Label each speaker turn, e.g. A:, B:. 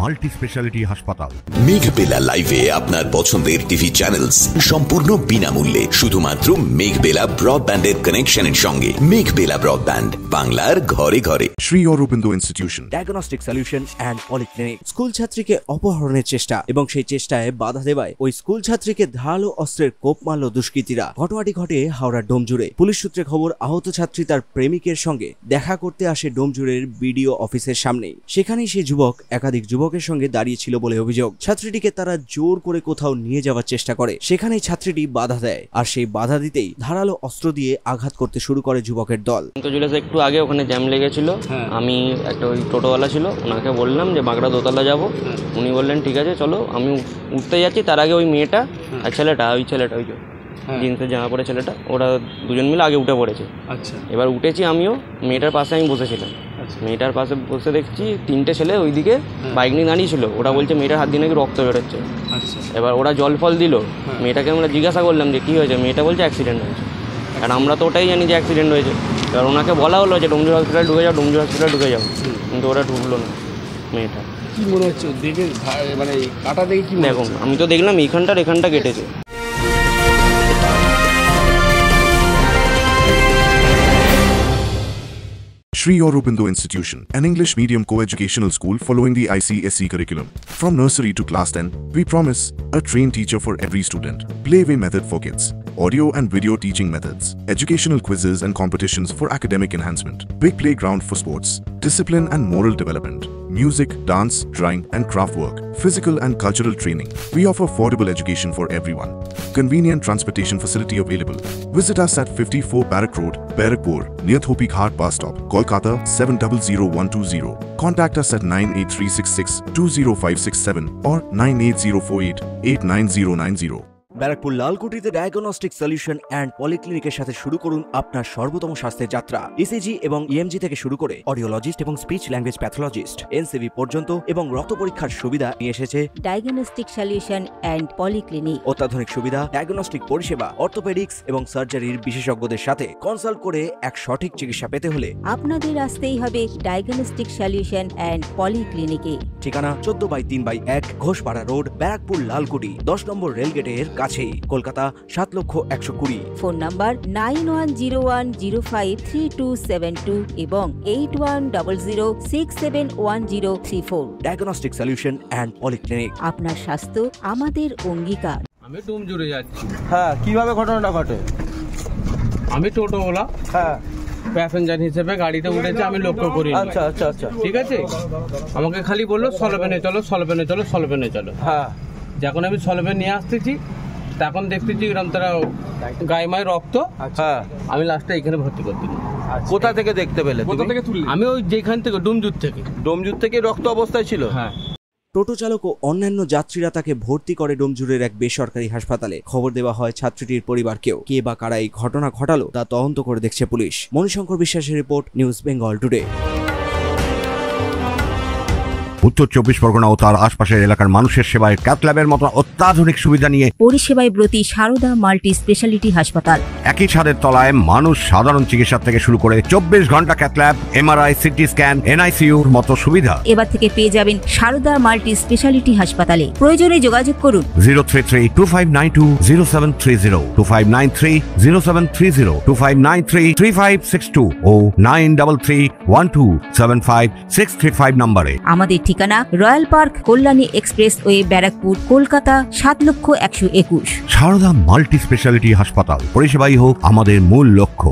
A: Multi speciality হাসপাতাল।
B: মেঘবেলা লাইভে আপনার পছন্দের টিভি চ্যানেলস সম্পূর্ণ বিনামূল্যে শুধুমাত্র মেঘবেলা ব্রডব্যান্ডের কানেকশনের সঙ্গে। মেঘবেলা ব্রডব্যান্ড, বাংলার ঘরে ঘরে।
A: Shri Aurobindo institution,
C: diagnostic solution and polyclinic. School ছাত্রীকে অপহরণের চেষ্টা এবং সেই চেষ্টায় বাধা দেওয়ায় ওই স্কুল ছাত্রীকে ধারালো অস্ত্রের কোপ মারল দুষ্কৃতীরা। ঘটনাটি ঘটে হাওড়ার ডোমজুড়ে। পুলিশ সূত্রে খবর, আহত ছাত্রী তার প্রেমিকের সঙ্গে দেখা করতে আসে ডোমজুড়ের বিডিও অফিসের সামনে। সেখানেই সেই যুবক একাধিক যুবকের সঙ্গে দাঁড়িয়েছিল বলে অভিযোগ। ছাত্রীটিকে তারা জোর করে কোথাও নিয়ে যাওয়ার চেষ্টা করে। সেখানেই ছাত্রীটি বাধা দেয়, আর সেই বাধা দিতেই ধারালো অস্ত্র দিয়ে আঘাত করতে শুরু করে যুবকের দল।
D: একটু আগে ওখানে জ্যাম লেগেছিল, আমি একটা ওই টোটোওয়ালা ছিল, ওনাকে বললাম যে বাঁকড়া দোতলা যাবো। উনি বললেন ঠিক আছে চলো। আমি উঠতে যাচ্ছি, তার আগে ওই মেয়েটা আর ছেলেটা ওই জিন্সের জামা পরে ছেলেটা, ওরা দুজন মিলে আগে উঠে পড়েছে। আচ্ছা, এবার উঠেছি আমিও, মেয়েটার পাশে আমি বসেছিলাম। মেয়েটার পাশে বসে দেখছি তিনটে ছেলে ওইদিকে বাইক নিয়ে দাঁড়িয়েছিল। ওরা বলছে মেয়েটার হাত দিয়ে নাকি রক্ত বেরোচ্ছে। এবার ওরা জল ফল দিল। মেয়েটাকে আমরা জিজ্ঞাসা করলাম যে কী হয়েছে, মেয়েটা বলছে অ্যাক্সিডেন্ট হয়েছে। আর আমরা তো ওটাই জানি যে অ্যাক্সিডেন্ট হয়েছে। এবার ওনাকে বলা হলো যে ডোমজুর হসপিটাল ঢুকে যাও, কিন্তু ওরা ঢুকলো না। মেয়েটা
E: কি মনে হচ্ছে দেখে, মানে কাটা দেখে কি
D: দেখুন, আমি তো দেখলাম এখানটা কেটেছে।
A: Shri Aurobindo Institution, an English medium co-educational school following the ICSE curriculum. From nursery to class 10, we promise a trained teacher for every student. Playway method for kids. Audio and video teaching methods. Educational quizzes and competitions for academic enhancement. Big playground for sports. Discipline and moral development. Music, dance, drawing and craft work. Physical and cultural training. We offer affordable education for everyone. Convenient transportation facility available. Visit us at 54 Barrack Road, Barrackpur, near Thopi Ghat bus stop, Kolkata 700120. Contact us at 98366 20567 or 98048 89090.
C: Barrackpore লালকুটিতে diagnostic solution and পলিক্লিনিকের সাথে শুরু করুন আপনার সর্বোত্তম স্বাস্থ্যের যাত্রা। ECG এবং ইএমজি থেকে শুরু করে অডিওলজিস্ট এবং স্পিচ ল্যাঙ্গুয়েজ প্যাথোলজিস্ট, এনসিভি পর্যন্ত এবং রক্ত পরীক্ষার সুবিধা নিয়ে এসেছে
F: ডায়াগনস্টিক সলিউশন অ্যান্ড পলিক্লিনিক।
C: অত্যাধুনিক সুবিধা, ডায়াগনস্টিক পরিষেবা, অর্থোপেডিক্স এবং সার্জারির বিশেষজ্ঞদের সাথে কনসাল্ট করে এক সঠিক চিকিৎসা পেতে হলে
F: আপনাদের আসতেই হবে ডায়াগনস্টিক সলিউশন অ্যান্ড পলিক্লিনিকে।
C: ঠিকানা 14/3/1 ঘোষপাড়া রোড, ব্যারাকপুর লালকুটি, 10 নম্বর রেলগেটের কাছেই, কলকাতা 7,120,000।
F: ফোন নাম্বার 9101053272 এবং 8100671034।
C: Diagnostic solution and polyclinic.
F: আপনার স্বাস্থ্য আমাদের অঙ্গীকার।
G: আমি ডোমজুড়ে যাচ্ছি।
E: হ্যাঁ, কিভাবে ঘটনাটা ঘটে?
G: আমি টোটোওয়ালা, প্যাসেঞ্জার হিসেবে গাড়িতে উঠেছে, আমি লক্ষ্য করি।
E: আচ্ছা আচ্ছা আচ্ছা,
G: ঠিক আছে। আমাকে খালি বললো সলভেনে চলো। হ্যাঁ, যখন আমি সলভেন নিয়ে আসতেছি তখন দেখতেছি এরকম তারা গায়ে মায়ে রক্ত।
E: হ্যাঁ,
G: আমি লাস্টে এখানে ভর্তি করে দিলাম।
E: কোথা থেকে দেখতে পেলে?
G: আমি ওই যেখান থেকে ডোমজুর থেকে
E: রক্ত অবস্থায় ছিল।
G: হ্যাঁ।
C: টোটো চালক ও অন্যান্য যাত্রীরা তাকে ভর্তি করে ডোমজুরের এক বেসরকারি হাসপাতালে। খবর দেওয়া হয় ছাত্রীটির পরিবারকেও। কে বা কারা এই ঘটনা ঘটালো তা তদন্ত করে দেখছে পুলিশ। মণিশঙ্কর বিশ্বাসের রিপোর্ট, নিউজ বেঙ্গল টুডে।
A: উত্তর 24 পরগনা ও তার আশপাশের এলাকার মানুষের সেবায় ক্যাথ ল্যাবের মতো অত্যাধুনিক সুবিধা নিয়ে
F: পরিষেবায় ব্রতী সারদা মাল্টি স্পেশালিটি হাসপাতাল।
A: একই ছাদের তলায় মানুষ সাধারণ চিকিৎসা থেকে শুরু করে 24 ঘন্টা cath lab, MRI, CT scan, এনআইসিইউর মতো সুবিধা
F: এবার থেকে পেয়ে যাবেন সারদা মাল্টি স্পেশালিটি হাসপাতালে। প্রয়োজনে যোগাযোগ করুন
A: 033-2592-0730, 2593-0730, 2593-3562 ও 9331275635 নম্বরে।
F: আমাদের ঠিকানা royal park, Kalyani expressway, Barrackpore, Kolkata 7,121,000।
A: Sarada multi speciality হাসপাতাল, পরিষেবাই হোক আমাদের মূল লক্ষ্য।